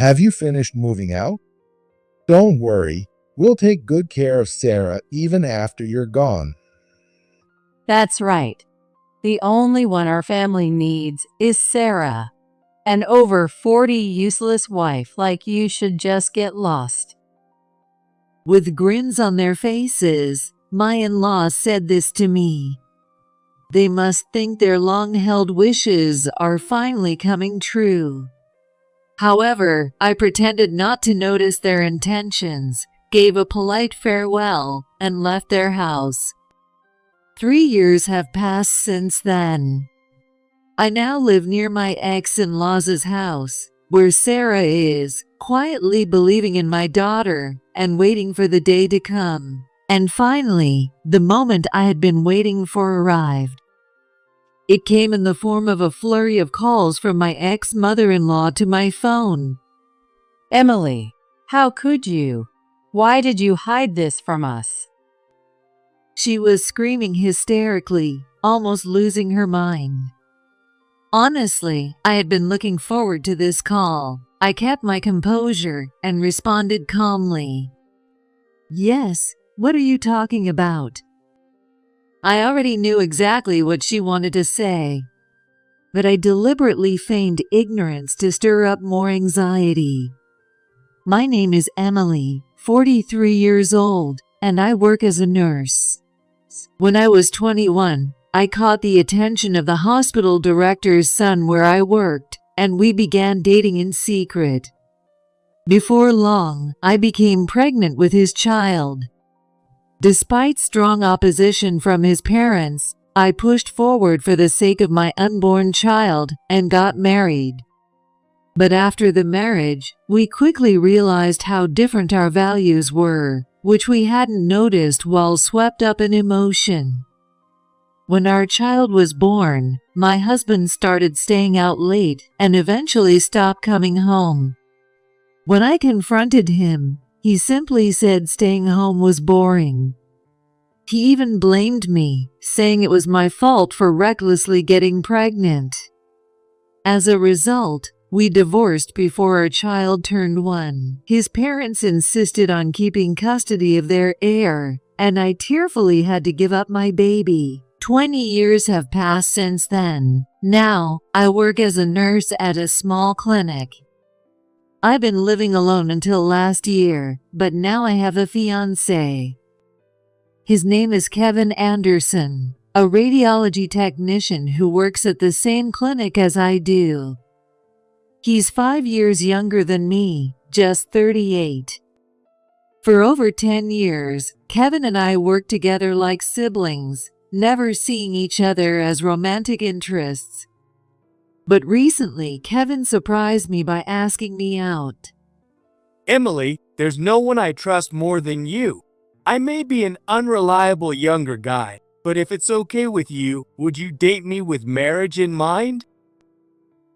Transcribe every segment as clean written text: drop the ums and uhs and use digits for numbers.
Have you finished moving out? Don't worry, we'll take good care of Sarah even after you're gone. That's right. The only one our family needs is Sarah. An over 40 useless wife like you should just get lost. With grins on their faces, my in-laws said this to me. They must think their long-held wishes are finally coming true. However, I pretended not to notice their intentions, gave a polite farewell, and left their house. 3 years have passed since then. I now live near my ex-in-laws' house, where Sarah is, quietly believing in my daughter and waiting for the day to come. And finally, the moment I had been waiting for arrived. It came in the form of a flurry of calls from my ex-mother-in-law to my phone. Emily, how could you? Why did you hide this from us? She was screaming hysterically, almost losing her mind. Honestly, I had been looking forward to this call. I kept my composure and responded calmly. Yes, what are you talking about? I already knew exactly what she wanted to say, but I deliberately feigned ignorance to stir up more anxiety. My name is Emily, 43 years old, and I work as a nurse. When I was 21, I caught the attention of the hospital director's son where I worked, and we began dating in secret. Before long, I became pregnant with his child. Despite strong opposition from his parents, I pushed forward for the sake of my unborn child and got married. But after the marriage, we quickly realized how different our values were, which we hadn't noticed while swept up in emotion. When our child was born, my husband started staying out late and eventually stopped coming home. When I confronted him, he simply said staying home was boring. He even blamed me, saying it was my fault for recklessly getting pregnant. As a result, we divorced before our child turned 1. His parents insisted on keeping custody of their heir, and I tearfully had to give up my baby. 20 years have passed since then. Now, I work as a nurse at a small clinic. I've been living alone until last year, but now I have a fiancé. His name is Kevin Anderson, a radiology technician who works at the same clinic as I do. He's 5 years younger than me, just 38. For over 10 years, Kevin and I worked together like siblings, never seeing each other as romantic interests. But recently, Kevin surprised me by asking me out. Emily, there's no one I trust more than you. I may be an unreliable younger guy, but if it's okay with you, would you date me with marriage in mind?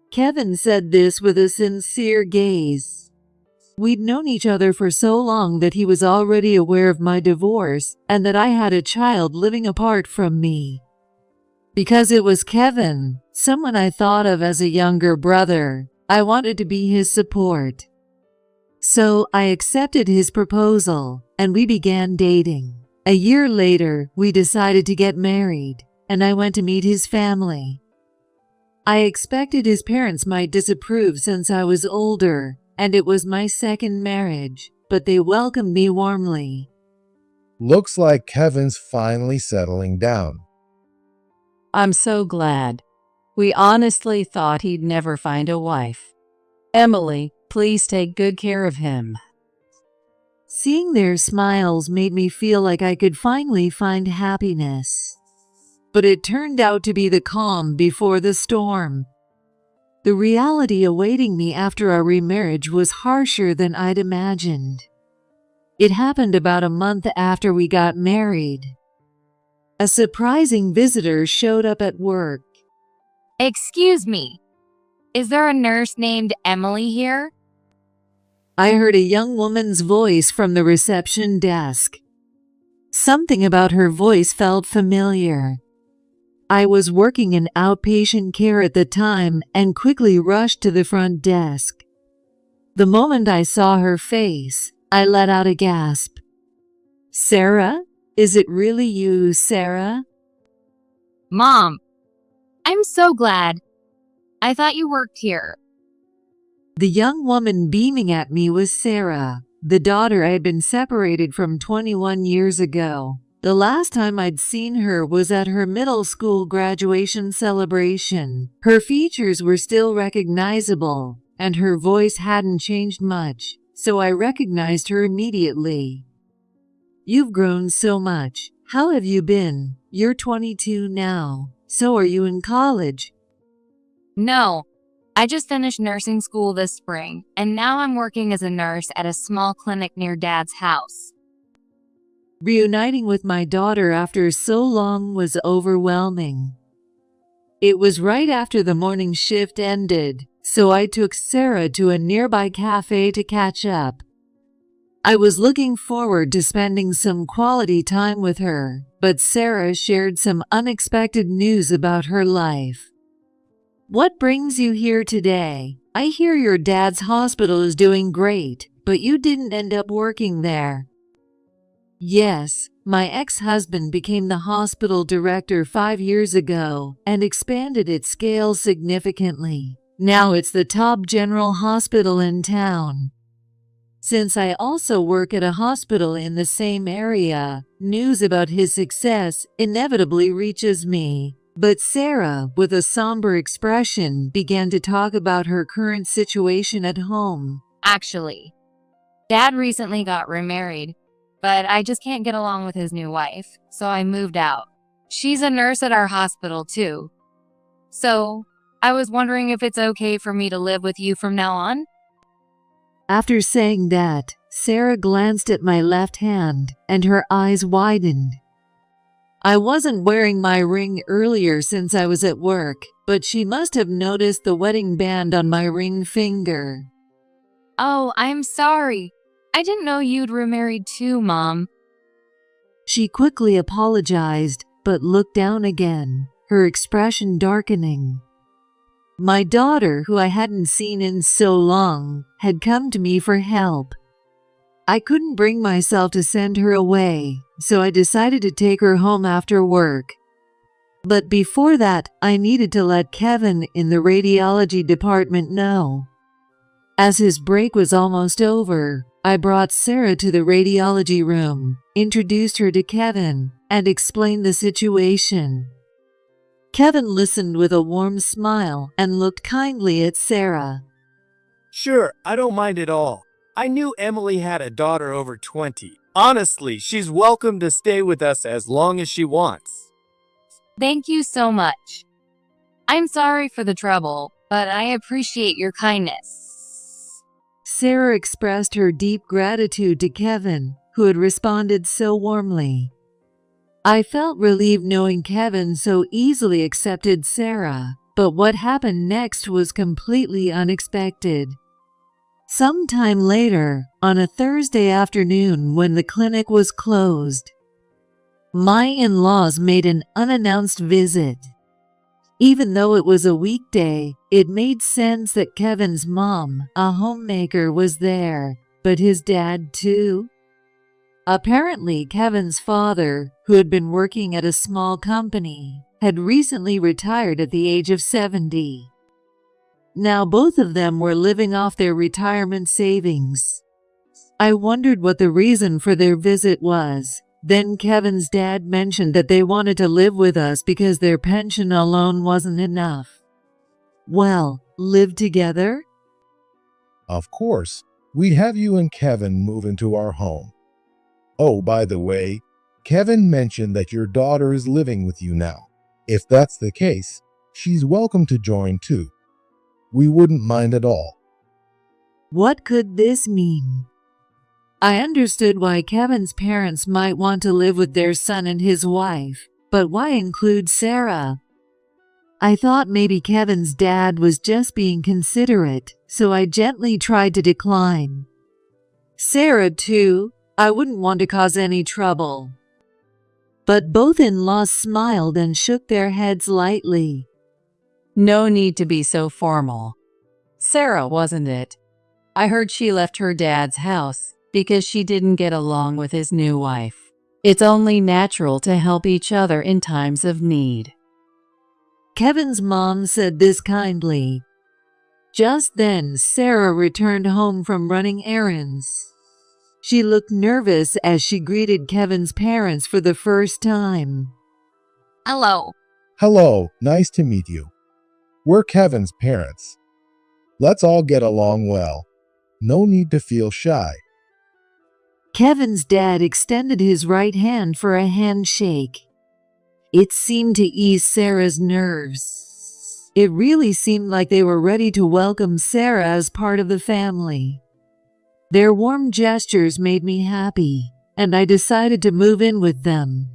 Kevin said this with a sincere gaze. We'd known each other for so long that he was already aware of my divorce and that I had a child living apart from me. Because it was Kevin, someone I thought of as a younger brother, I wanted to be his support. So I accepted his proposal, and we began dating. A year later, we decided to get married, and I went to meet his family. I expected his parents might disapprove since I was older, and it was my second marriage, but they welcomed me warmly. Looks like Kevin's finally settling down. I'm so glad. We honestly thought he'd never find a wife. Emily, please take good care of him. Seeing their smiles made me feel like I could finally find happiness. But it turned out to be the calm before the storm. The reality awaiting me after our remarriage was harsher than I'd imagined. It happened about a month after we got married. A surprising visitor showed up at work. Excuse me, is there a nurse named Emily here? I heard a young woman's voice from the reception desk. Something about her voice felt familiar. I was working in outpatient care at the time and quickly rushed to the front desk. The moment I saw her face, I let out a gasp. Sarah? Is it really you, Sarah? Mom, I'm so glad. I thought you worked here. The young woman beaming at me was Sarah, the daughter I had been separated from 21 years ago. The last time I'd seen her was at her middle school graduation celebration. Her features were still recognizable, and her voice hadn't changed much, so I recognized her immediately. You've grown so much. How have you been? You're 22 now. So are you in college? No, I just finished nursing school this spring, and now I'm working as a nurse at a small clinic near Dad's house. Reuniting with my daughter after so long was overwhelming. It was right after the morning shift ended, so I took Sarah to a nearby cafe to catch up. I was looking forward to spending some quality time with her, but Sarah shared some unexpected news about her life. What brings you here today? I hear your dad's hospital is doing great, but you didn't end up working there. Yes, my ex-husband became the hospital director 5 years ago and expanded its scale significantly. Now it's the top general hospital in town. Since I also work at a hospital in the same area, news about his success inevitably reaches me. But Sarah, with a somber expression, began to talk about her current situation at home. Actually, Dad recently got remarried, but I just can't get along with his new wife, so I moved out. She's a nurse at our hospital too. So, I was wondering if it's okay for me to live with you from now on? After saying that, Sarah glanced at my left hand, and her eyes widened. I wasn't wearing my ring earlier since I was at work, but she must have noticed the wedding band on my ring finger. Oh, I'm sorry. I didn't know you'd remarried too, Mom. She quickly apologized, but looked down again, her expression darkening. My daughter, who I hadn't seen in so long, had come to me for help. I couldn't bring myself to send her away, so I decided to take her home after work. But before that, I needed to let Kevin in the radiology department know. As his break was almost over, I brought Sarah to the radiology room, introduced her to Kevin, and explained the situation. Kevin listened with a warm smile and looked kindly at Sarah. Sure, I don't mind at all. I knew Emily had a daughter over 20. Honestly, she's welcome to stay with us as long as she wants. Thank you so much. I'm sorry for the trouble, but I appreciate your kindness. Sarah expressed her deep gratitude to Kevin, who had responded so warmly. I felt relieved knowing Kevin so easily accepted Sarah, but what happened next was completely unexpected. Sometime later, on a Thursday afternoon when the clinic was closed, my in-laws made an unannounced visit. Even though it was a weekday, it made sense that Kevin's mom, a homemaker, was there, but his dad too? Apparently, Kevin's father, who had been working at a small company, had recently retired at the age of 70. Now both of them were living off their retirement savings. I wondered what the reason for their visit was. Then Kevin's dad mentioned that they wanted to live with us because their pension alone wasn't enough. Well, live together? Of course, we'd have you and Kevin move into our home. Oh, by the way, Kevin mentioned that your daughter is living with you now. If that's the case, she's welcome to join too. We wouldn't mind at all. What could this mean? I understood why Kevin's parents might want to live with their son and his wife, but why include Sarah? I thought maybe Kevin's dad was just being considerate, so I gently tried to decline. Sarah, too, I wouldn't want to cause any trouble. But both in-laws smiled and shook their heads lightly. No need to be so formal. Sarah, wasn't it? I heard she left her dad's house because she didn't get along with his new wife. It's only natural to help each other in times of need. Kevin's mom said this kindly. Just then, Sarah returned home from running errands. She looked nervous as she greeted Kevin's parents for the first time. Hello. Hello, nice to meet you. We're Kevin's parents. Let's all get along well. No need to feel shy. Kevin's dad extended his right hand for a handshake. It seemed to ease Sarah's nerves. It really seemed like they were ready to welcome Sarah as part of the family. Their warm gestures made me happy, and I decided to move in with them.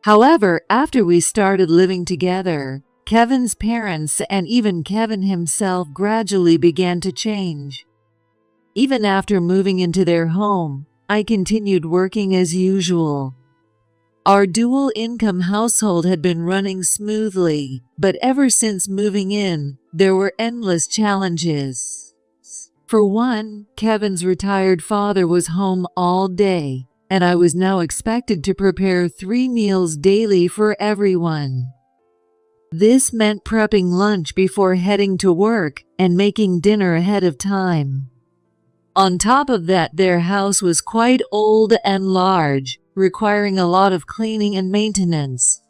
However, after we started living together, Kevin's parents and even Kevin himself gradually began to change. Even after moving into their home, I continued working as usual. Our dual-income household had been running smoothly, but ever since moving in, there were endless challenges. For one, Kevin's retired father was home all day, and I was now expected to prepare 3 meals daily for everyone. This meant prepping lunch before heading to work and making dinner ahead of time. On top of that, their house was quite old and large, requiring a lot of cleaning and maintenance.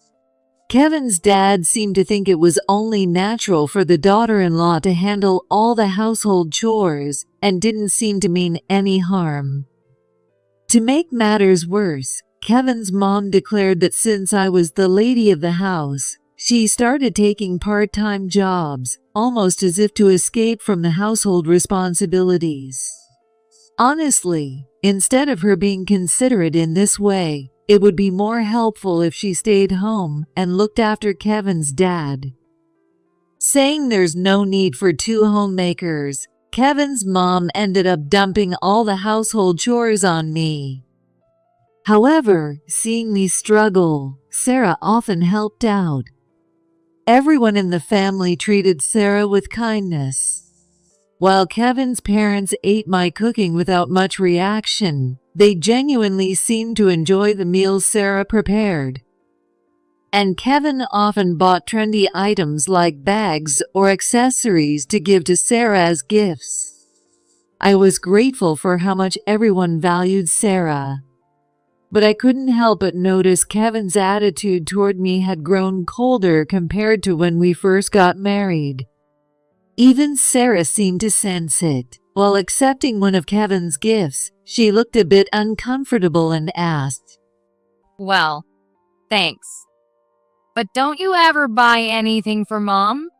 Kevin's dad seemed to think it was only natural for the daughter-in-law to handle all the household chores and didn't seem to mean any harm. To make matters worse, Kevin's mom declared that since I was the lady of the house, she started taking part-time jobs, almost as if to escape from the household responsibilities. Honestly, instead of her being considerate in this way, it would be more helpful if she stayed home and looked after Kevin's dad. Saying there's no need for 2 homemakers, Kevin's mom ended up dumping all the household chores on me. However, seeing me struggle, Sarah often helped out. Everyone in the family treated Sarah with kindness. While Kevin's parents ate my cooking without much reaction, they genuinely seemed to enjoy the meals Sarah prepared. And Kevin often bought trendy items like bags or accessories to give to Sarah as gifts. I was grateful for how much everyone valued Sarah. But I couldn't help but notice Kevin's attitude toward me had grown colder compared to when we first got married. Even Sarah seemed to sense it. While accepting one of Kevin's gifts, she looked a bit uncomfortable and asked, Well, thanks. But don't you ever buy anything for Mom?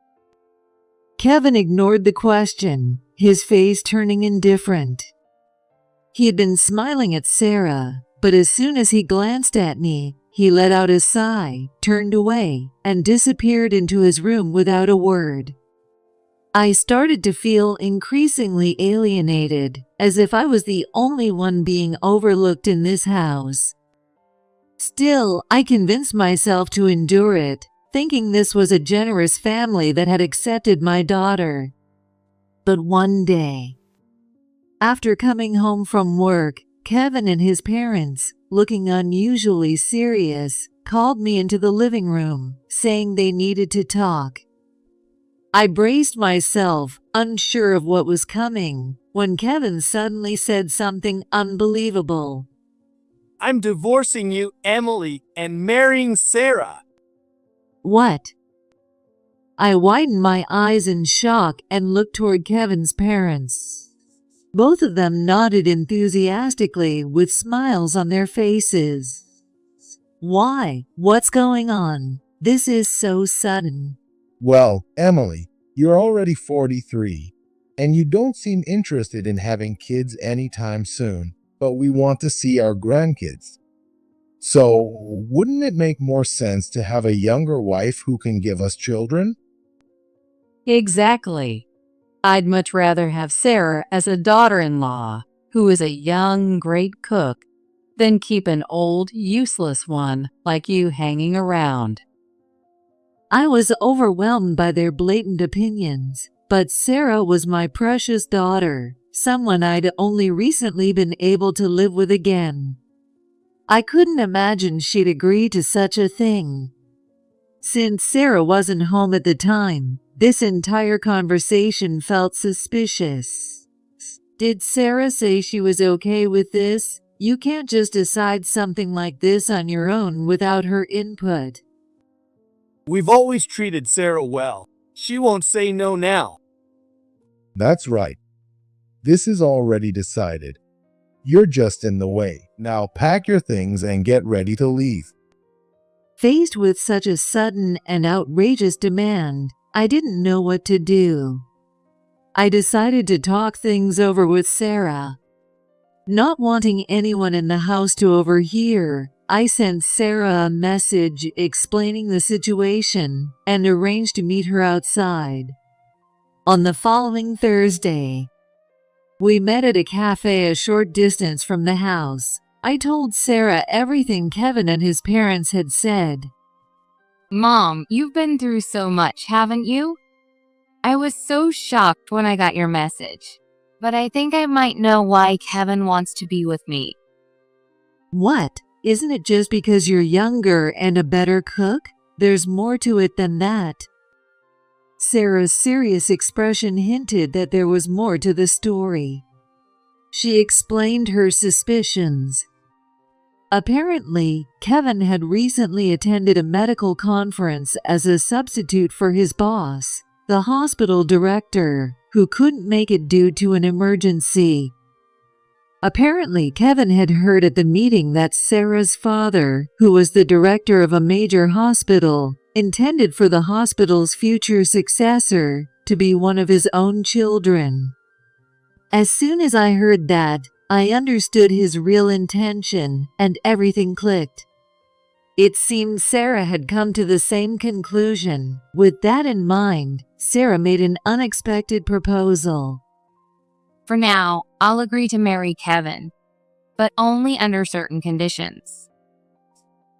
Kevin ignored the question, his face turning indifferent. He had been smiling at Sarah, but as soon as he glanced at me, he let out a sigh, turned away, and disappeared into his room without a word. I started to feel increasingly alienated, as if I was the only one being overlooked in this house. Still, I convinced myself to endure it, thinking this was a generous family that had accepted my daughter. But one day, after coming home from work, Kevin and his parents, looking unusually serious, called me into the living room, saying they needed to talk. I braced myself, unsure of what was coming, when Kevin suddenly said something unbelievable. I'm divorcing you, Emily, and marrying Sarah. What? I widened my eyes in shock and looked toward Kevin's parents. Both of them nodded enthusiastically with smiles on their faces. Why? What's going on? This is so sudden. Well, Emily, you're already 43, and you don't seem interested in having kids anytime soon, but we want to see our grandkids. So, wouldn't it make more sense to have a younger wife who can give us children? Exactly. I'd much rather have Sarah as a daughter-in-law, who is a young, great cook, than keep an old, useless one like you hanging around. I was overwhelmed by their blatant opinions, but Sarah was my precious daughter, someone I'd only recently been able to live with again. I couldn't imagine she'd agree to such a thing. Since Sarah wasn't home at the time, this entire conversation felt suspicious. Did Sarah say she was okay with this? You can't just decide something like this on your own without her input. We've always treated Sarah well. She won't say no now. That's right. This is already decided. You're just in the way. Now pack your things and get ready to leave. Faced with such a sudden and outrageous demand, I didn't know what to do. I decided to talk things over with Sarah. Not wanting anyone in the house to overhear, I sent Sarah a message explaining the situation and arranged to meet her outside. On the following Thursday, we met at a cafe a short distance from the house. I told Sarah everything Kevin and his parents had said. Mom, you've been through so much, haven't you? I was so shocked when I got your message, but I think I might know why Kevin wants to be with me. What? Isn't it just because you're younger and a better cook? There's more to it than that. Sarah's serious expression hinted that there was more to the story. She explained her suspicions. Apparently, Kevin had recently attended a medical conference as a substitute for his boss, the hospital director, who couldn't make it due to an emergency. Apparently, Kevin had heard at the meeting that Sarah's father, who was the director of a major hospital, intended for the hospital's future successor to be one of his own children. As soon as I heard that, I understood his real intention, and everything clicked. It seemed Sarah had come to the same conclusion. With that in mind, Sarah made an unexpected proposal. For now, I'll agree to marry Kevin, but only under certain conditions.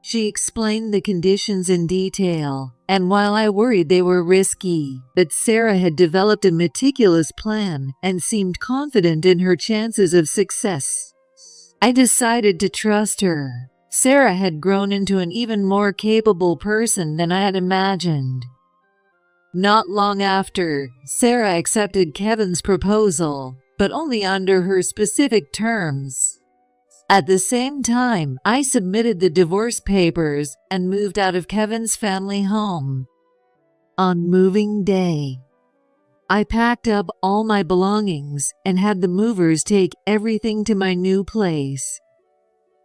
She explained the conditions in detail, and while I worried they were risky, but Sarah had developed a meticulous plan and seemed confident in her chances of success. I decided to trust her. Sarah had grown into an even more capable person than I had imagined. Not long after, Sarah accepted Kevin's proposal, but only under her specific terms. At the same time, I submitted the divorce papers and moved out of Kevin's family home. On moving day, I packed up all my belongings and had the movers take everything to my new place.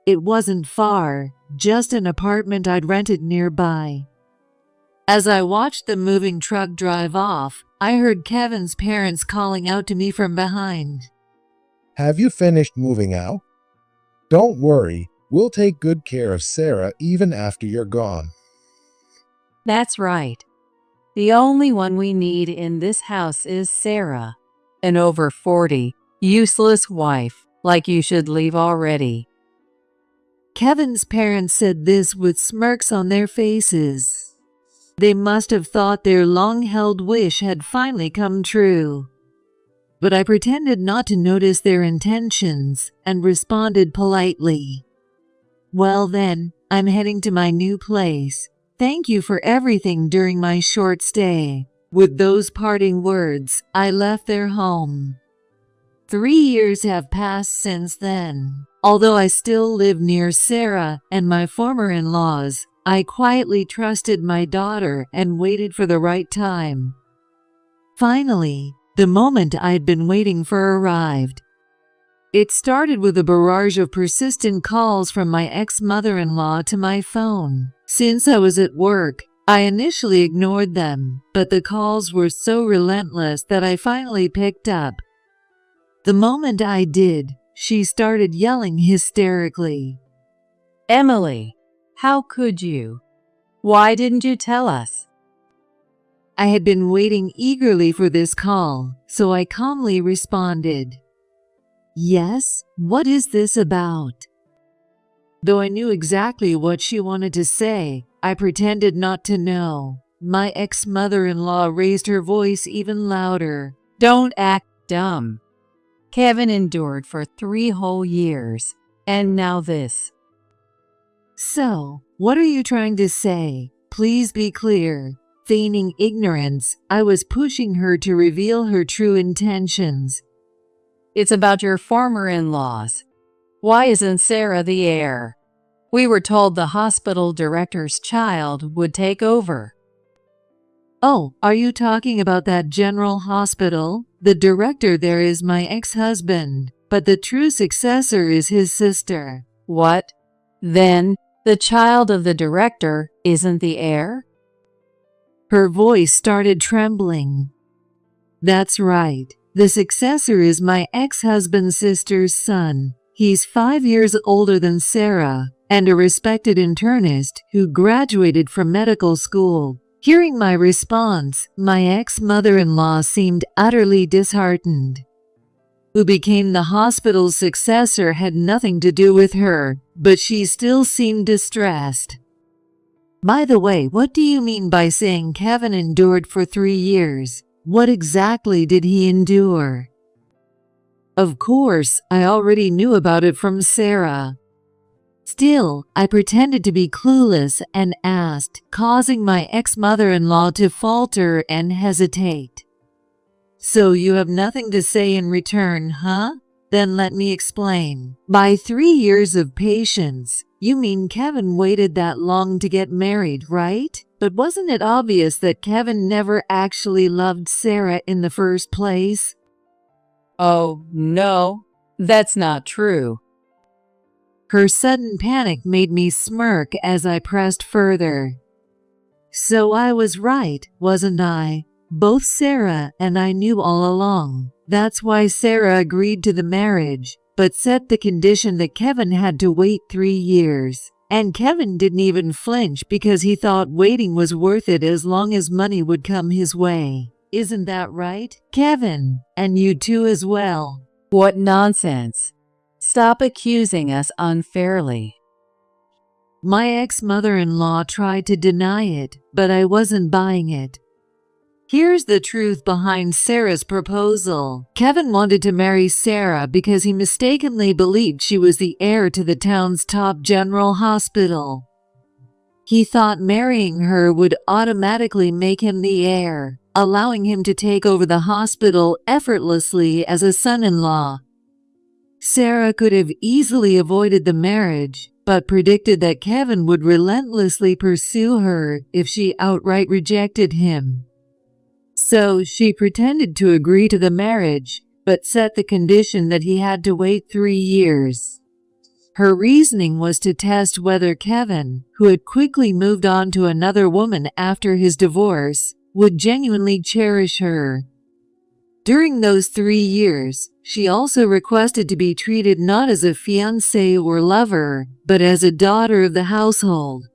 It wasn't far, just an apartment I'd rented nearby. As I watched the moving truck drive off, I heard Kevin's parents calling out to me from behind. Have you finished moving out? Don't worry, we'll take good care of Sarah even after you're gone. That's right. The only one we need in this house is Sarah, an over 40, useless wife, like you should leave already. Kevin's parents said this with smirks on their faces. They must have thought their long-held wish had finally come true. But I pretended not to notice their intentions and responded politely. Well then, I'm heading to my new place. Thank you for everything during my short stay. With those parting words, I left their home. 3 years have passed since then. Although I still live near Sarah and my former in-laws, I quietly trusted my daughter and waited for the right time. Finally, the moment I'd been waiting for arrived. It started with a barrage of persistent calls from my ex-mother-in-law to my phone. Since I was at work, I initially ignored them, but the calls were so relentless that I finally picked up. The moment I did, she started yelling hysterically. Emily, how could you? Why didn't you tell us? I had been waiting eagerly for this call, so I calmly responded. Yes, what is this about? Though I knew exactly what she wanted to say, I pretended not to know. My ex-mother-in-law raised her voice even louder. Don't act dumb. Kevin endured for 3 whole years. And now this. So, what are you trying to say? Please be clear. Feigning ignorance, I was pushing her to reveal her true intentions. It's about your former in-laws. Why isn't Sarah the heir? We were told the hospital director's child would take over. Oh, are you talking about that general hospital? The director there is my ex-husband, but the true successor is his sister. What? Then, the child of the director isn't the heir? Her voice started trembling. That's right. The successor is my ex-husband's sister's son. He's 5 years older than Sarah, and a respected internist who graduated from medical school. Hearing my response, my ex-mother-in-law seemed utterly disheartened. Who became the hospital's successor had nothing to do with her, but she still seemed distressed. By the way, what do you mean by saying Kevin endured for 3 years? What exactly did he endure? Of course, I already knew about it from Sarah. Still, I pretended to be clueless and asked, causing my ex-mother-in-law to falter and hesitate. So you have nothing to say in return, huh? Then let me explain. By 3 years of patience, you mean Kevin waited that long to get married, right? But wasn't it obvious that Kevin never actually loved Sarah in the first place? Oh, no, that's not true. Her sudden panic made me smirk as I pressed further. So I was right, wasn't I? Both Sarah and I knew all along. That's why Sarah agreed to the marriage, but set the condition that Kevin had to wait 3 years. And Kevin didn't even flinch because he thought waiting was worth it as long as money would come his way. Isn't that right, Kevin? And you too as well. What nonsense. Stop accusing us unfairly. My ex-mother-in-law tried to deny it, but I wasn't buying it. Here's the truth behind Sarah's proposal. Kevin wanted to marry Sarah because he mistakenly believed she was the heir to the town's top general hospital. He thought marrying her would automatically make him the heir, allowing him to take over the hospital effortlessly as a son-in-law. Sarah could have easily avoided the marriage, but predicted that Kevin would relentlessly pursue her if she outright rejected him. So she pretended to agree to the marriage, but set the condition that he had to wait 3 years. Her reasoning was to test whether Kevin, who had quickly moved on to another woman after his divorce, would genuinely cherish her. During those 3 years, she also requested to be treated not as a fiancé or lover, but as a daughter of the household.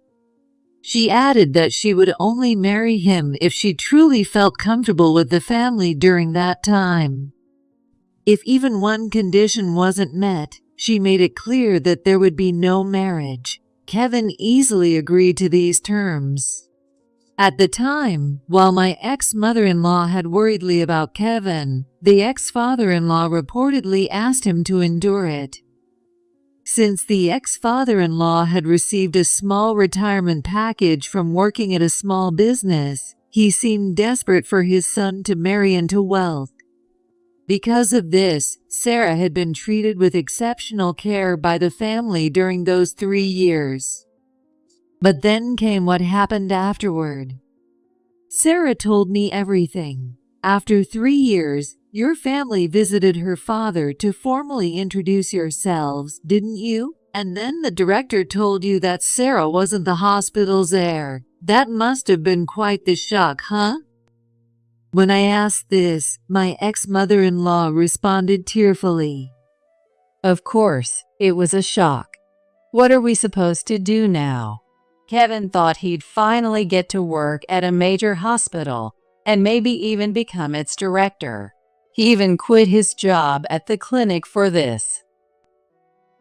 She added that she would only marry him if she truly felt comfortable with the family during that time. If even one condition wasn't met, she made it clear that there would be no marriage. Kevin easily agreed to these terms. At the time, while my ex-mother-in-law had worriedly about Kevin, the ex-father-in-law reportedly asked him to endure it. Since the ex-father-in-law had received a small retirement package from working at a small business, he seemed desperate for his son to marry into wealth. Because of this, Sarah had been treated with exceptional care by the family during those 3 years. But then came what happened afterward. Sarah told me everything. After 3 years, your family visited her father to formally introduce yourselves, didn't you? And then the director told you that Sarah wasn't the hospital's heir. That must have been quite the shock, huh? When I asked this, my ex-mother-in-law responded tearfully. Of course, it was a shock. What are we supposed to do now? Kevin thought he'd finally get to work at a major hospital and maybe even become its director. He even quit his job at the clinic for this.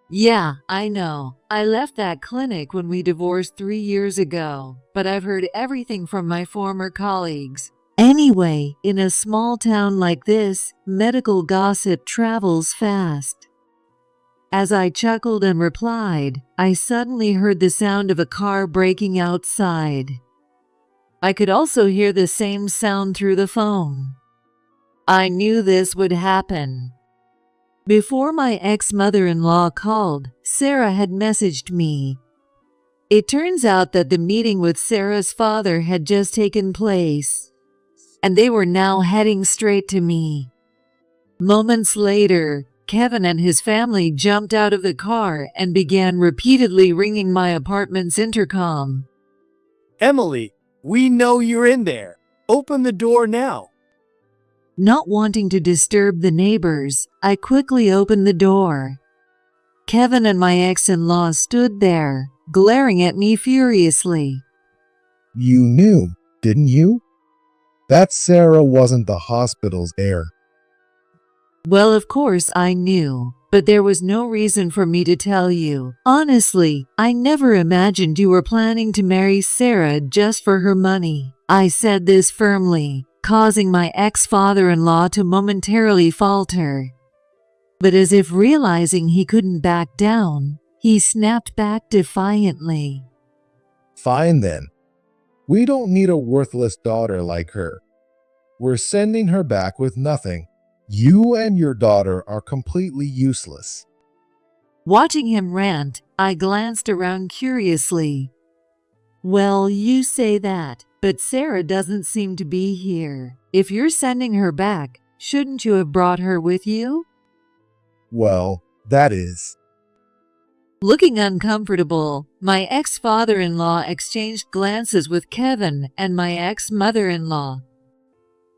Yeah, I know. I left that clinic when we divorced 3 years ago, but I've heard everything from my former colleagues. Anyway, in a small town like this, medical gossip travels fast. As I chuckled and replied, I suddenly heard the sound of a car braking outside. I could also hear the same sound through the phone. I knew this would happen. Before my ex-mother-in-law called, Sarah had messaged me. It turns out that the meeting with Sarah's father had just taken place, and they were now heading straight to me. Moments later, Kevin and his family jumped out of the car and began repeatedly ringing my apartment's intercom. Emily, we know you're in there. Open the door now. Not wanting to disturb the neighbors, I quickly opened the door. Kevin and my ex-in-law stood there, glaring at me furiously. You knew, didn't you? That Sarah wasn't the hospital's heir. Well, of course I knew, but there was no reason for me to tell you. Honestly, I never imagined you were planning to marry Sarah just for her money. I said this firmly, causing my ex-father-in-law to momentarily falter. But as if realizing he couldn't back down, he snapped back defiantly. Fine then. We don't need a worthless daughter like her. We're sending her back with nothing. You and your daughter are completely useless. Watching him rant, I glanced around curiously. Well, you say that, but Sarah doesn't seem to be here. If you're sending her back, shouldn't you have brought her with you? Well, that is. Looking uncomfortable, my ex-father-in-law exchanged glances with Kevin and my ex-mother-in-law.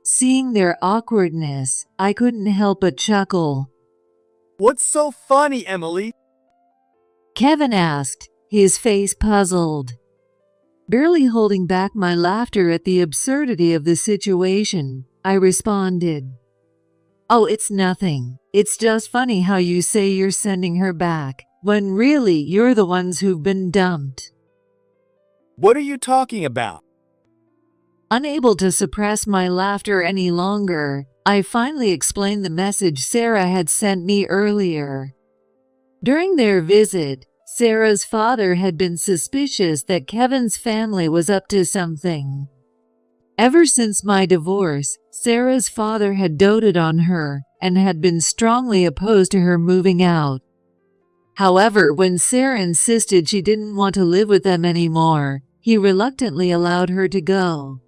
Seeing their awkwardness, I couldn't help but chuckle. What's so funny, Emily? Kevin asked, his face puzzled. Barely holding back my laughter at the absurdity of the situation, I responded, "Oh, it's nothing. It's just funny how you say you're sending her back, when really you're the ones who've been dumped." What are you talking about? Unable to suppress my laughter any longer, I finally explained the message Sarah had sent me earlier. During their visit, Sarah's father had been suspicious that Kevin's family was up to something. Ever since my divorce, Sarah's father had doted on her and had been strongly opposed to her moving out. However, when Sarah insisted she didn't want to live with them anymore, he reluctantly allowed her to go.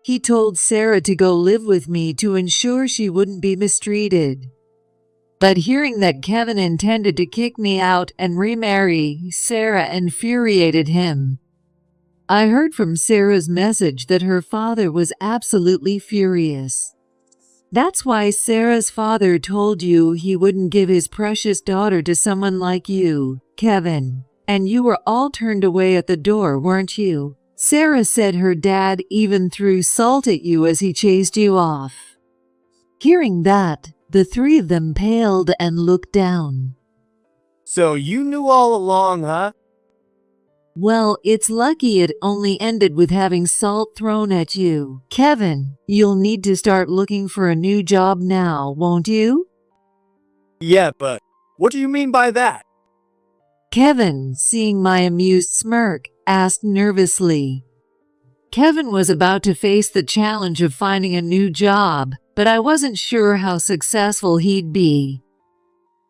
He told Sarah to go live with me to ensure she wouldn't be mistreated. But hearing that Kevin intended to kick me out and remarry Sarah infuriated him. I heard from Sarah's message that her father was absolutely furious. That's why Sarah's father told you he wouldn't give his precious daughter to someone like you, Kevin. And you were all turned away at the door, weren't you? Sarah said her dad even threw salt at you as he chased you off. Hearing that, the three of them paled and looked down. So you knew all along, huh? Well, it's lucky it only ended with having salt thrown at you. Kevin, you'll need to start looking for a new job now, won't you? Yeah, but what do you mean by that? Kevin, seeing my amused smirk, asked nervously. Kevin was about to face the challenge of finding a new job, but I wasn't sure how successful he'd be.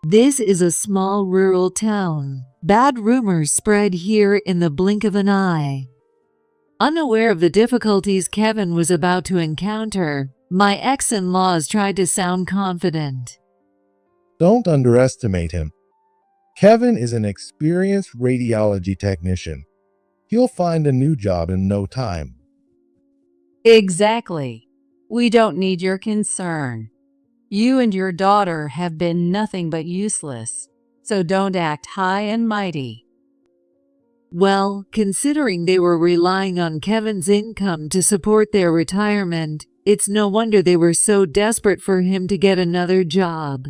This is a small rural town. Bad rumors spread here in the blink of an eye. Unaware of the difficulties Kevin was about to encounter, my ex-in-laws tried to sound confident. Don't underestimate him. Kevin is an experienced radiology technician. He'll find a new job in no time. Exactly. We don't need your concern. You and your daughter have been nothing but useless, so don't act high and mighty. Well, considering they were relying on Kevin's income to support their retirement, it's no wonder they were so desperate for him to get another job.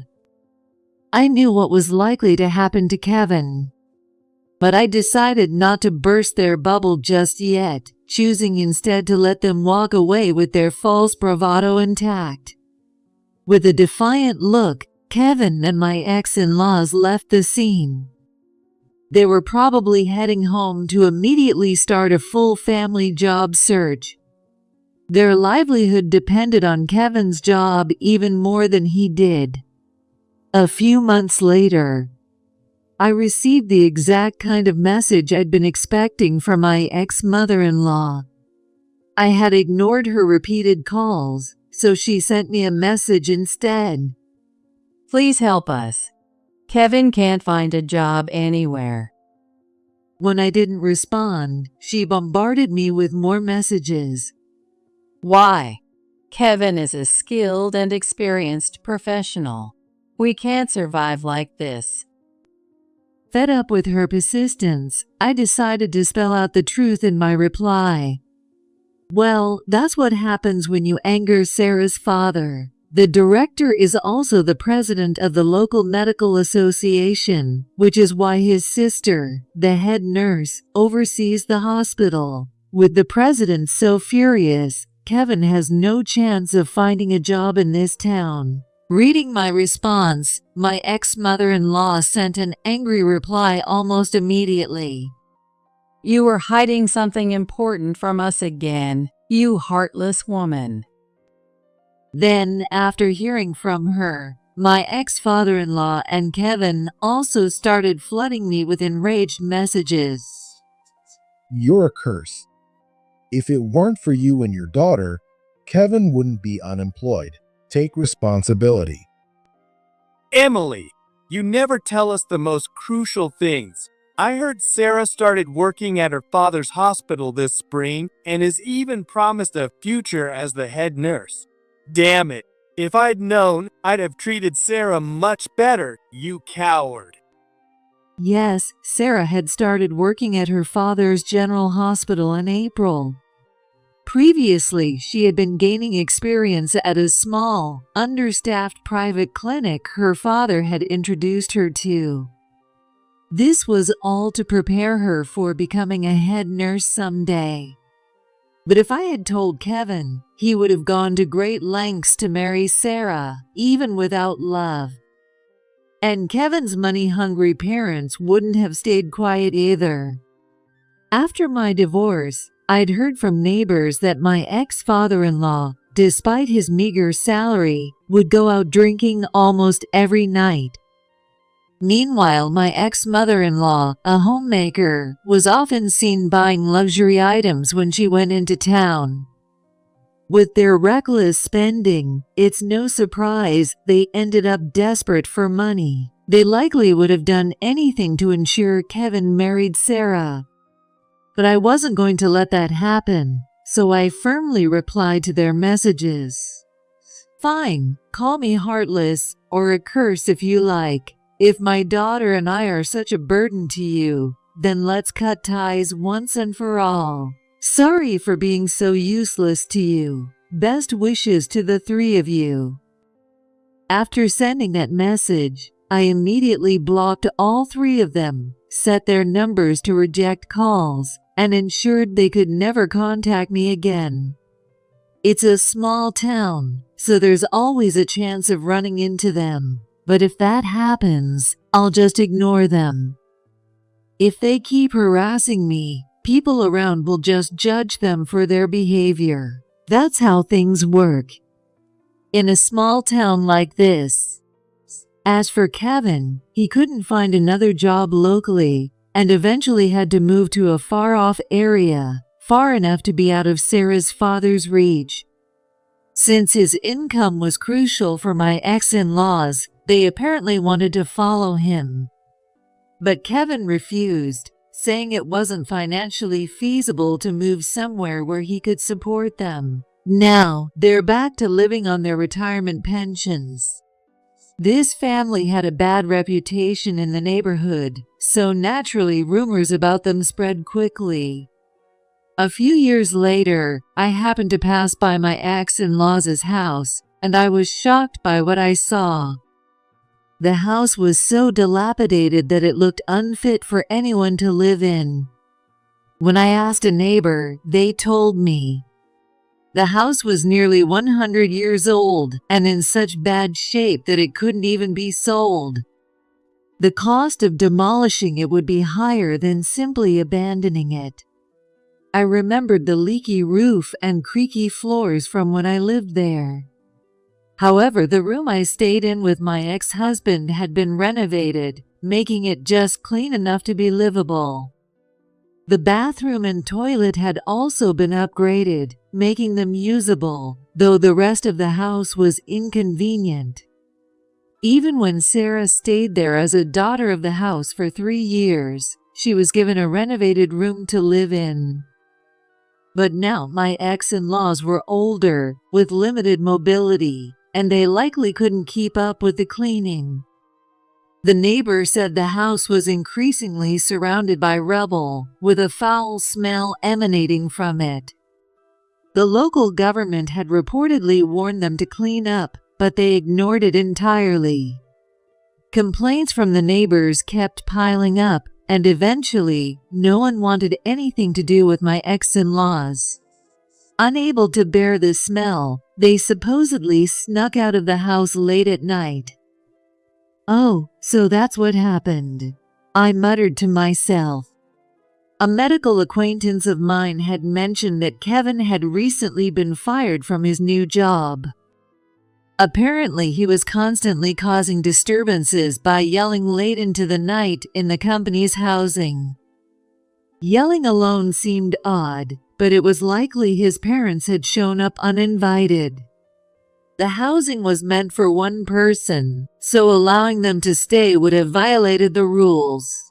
I knew what was likely to happen to Kevin, but I decided not to burst their bubble just yet. choosing instead to let them walk away with their false bravado intact. With a defiant look, Kevin and my ex-in-laws left the scene. They were probably heading home to immediately start a full family job search. Their livelihood depended on Kevin's job even more than he did. A few months later, I received the exact kind of message I'd been expecting from my ex-mother-in-law. I had ignored her repeated calls, so she sent me a message instead. Please help us. Kevin can't find a job anywhere. When I didn't respond, she bombarded me with more messages. Why? Kevin is a skilled and experienced professional. We can't survive like this. Fed up with her persistence, I decided to spell out the truth in my reply. Well, that's what happens when you anger Sarah's father. The director is also the president of the local medical association, which is why his sister, the head nurse, oversees the hospital. With the president so furious, Kevin has no chance of finding a job in this town. Reading my response, my ex-mother-in-law sent an angry reply almost immediately. You were hiding something important from us again, you heartless woman. Then, after hearing from her, my ex-father-in-law and Kevin also started flooding me with enraged messages. You're a curse. If it weren't for you and your daughter, Kevin wouldn't be unemployed. Take responsibility. Emily, you never tell us the most crucial things. I heard Sarah started working at her father's hospital this spring and is even promised a future as the head nurse. Damn it. If I'd known, I'd have treated Sarah much better, you coward. Yes, Sarah had started working at her father's general hospital in April. Previously, she had been gaining experience at a small, understaffed private clinic her father had introduced her to. This was all to prepare her for becoming a head nurse someday. But if I had told Kevin, he would have gone to great lengths to marry Sarah, even without love. And Kevin's money-hungry parents wouldn't have stayed quiet either. After my divorce, I'd heard from neighbors that my ex-father-in-law, despite his meager salary, would go out drinking almost every night. Meanwhile, my ex-mother-in-law, a homemaker, was often seen buying luxury items when she went into town. With their reckless spending, it's no surprise they ended up desperate for money. They likely would have done anything to ensure Kevin married Sarah. But I wasn't going to let that happen, so I firmly replied to their messages. Fine, call me heartless, or a curse if you like. If my daughter and I are such a burden to you, then let's cut ties once and for all. Sorry for being so useless to you. Best wishes to the three of you. After sending that message, I immediately blocked all three of them, set their numbers to reject calls, and ensured they could never contact me again. It's a small town, so there's always a chance of running into them. But if that happens, I'll just ignore them. If they keep harassing me, people around will just judge them for their behavior. That's how things work in a small town like this. As for Kevin, he couldn't find another job locally and eventually had to move to a far-off area, far enough to be out of Sarah's father's reach. Since his income was crucial for my ex-in-laws, they apparently wanted to follow him. But Kevin refused, saying it wasn't financially feasible to move somewhere where he could support them. Now, they're back to living on their retirement pensions. This family had a bad reputation in the neighborhood, so naturally rumors about them spread quickly. A few years later, I happened to pass by my ex-in-laws' house, and I was shocked by what I saw. The house was so dilapidated that it looked unfit for anyone to live in. When I asked a neighbor, they told me the house was nearly 100 years old and in such bad shape that it couldn't even be sold. The cost of demolishing it would be higher than simply abandoning it. I remembered the leaky roof and creaky floors from when I lived there. However, the room I stayed in with my ex-husband had been renovated, making it just clean enough to be livable. The bathroom and toilet had also been upgraded, making them usable, though the rest of the house was inconvenient. Even when Sarah stayed there as a daughter of the house for 3 years, she was given a renovated room to live in. But now my ex-in-laws were older, with limited mobility, and they likely couldn't keep up with the cleaning. The neighbor said the house was increasingly surrounded by rubble, with a foul smell emanating from it. The local government had reportedly warned them to clean up, but they ignored it entirely. Complaints from the neighbors kept piling up, and eventually, no one wanted anything to do with my ex-in-laws. Unable to bear the smell, they supposedly snuck out of the house late at night. "Oh, so that's what happened," I muttered to myself. A medical acquaintance of mine had mentioned that Kevin had recently been fired from his new job. Apparently, he was constantly causing disturbances by yelling late into the night in the company's housing. Yelling alone seemed odd, but it was likely his parents had shown up uninvited. The housing was meant for one person, so allowing them to stay would have violated the rules.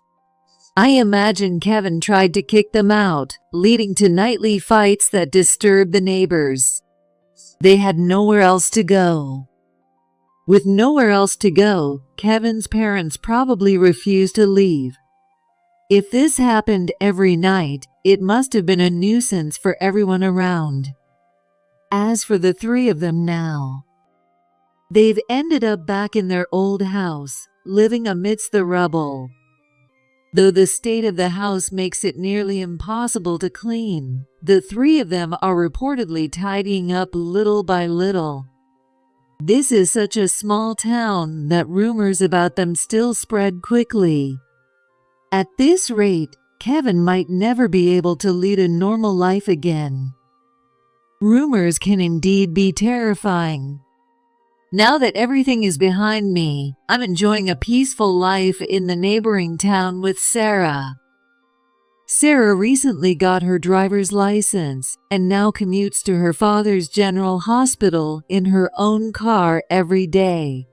I imagine Kevin tried to kick them out, leading to nightly fights that disturbed the neighbors. They had nowhere else to go. With nowhere else to go, Kevin's parents probably refused to leave. If this happened every night, it must have been a nuisance for everyone around. As for the 3 of them now, they've ended up back in their old house, living amidst the rubble. Though the state of the house makes it nearly impossible to clean, the 3 of them are reportedly tidying up little by little. This is such a small town that rumors about them still spread quickly. At this rate, Kevin might never be able to lead a normal life again. Rumors can indeed be terrifying. Now that everything is behind me, I'm enjoying a peaceful life in the neighboring town with Sarah. Sarah recently got her driver's license and now commutes to her father's general hospital in her own car every day.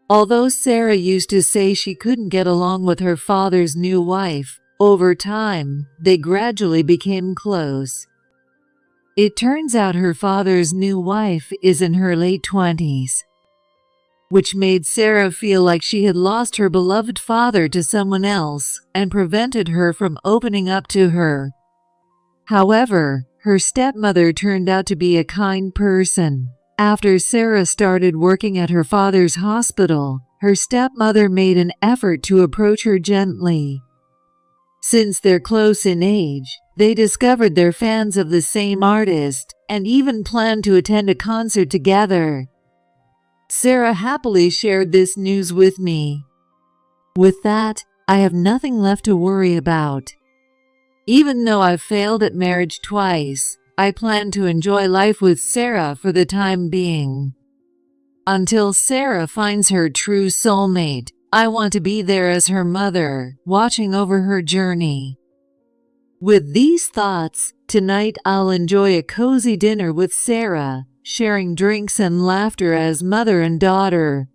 Although Sarah used to say she couldn't get along with her father's new wife, over time, they gradually became close. It turns out her father's new wife is in her late 20s, which made Sarah feel like she had lost her beloved father to someone else and prevented her from opening up to her. However, her stepmother turned out to be a kind person. After Sarah started working at her father's hospital, her stepmother made an effort to approach her gently. Since they're close in age, they discovered they're fans of the same artist and even planned to attend a concert together. Sarah happily shared this news with me. With that, I have nothing left to worry about. Even though I've failed at marriage twice, I plan to enjoy life with Sarah for the time being. Until Sarah finds her true soulmate, I want to be there as her mother, watching over her journey. With these thoughts, tonight I'll enjoy a cozy dinner with Sarah, sharing drinks and laughter as mother and daughter,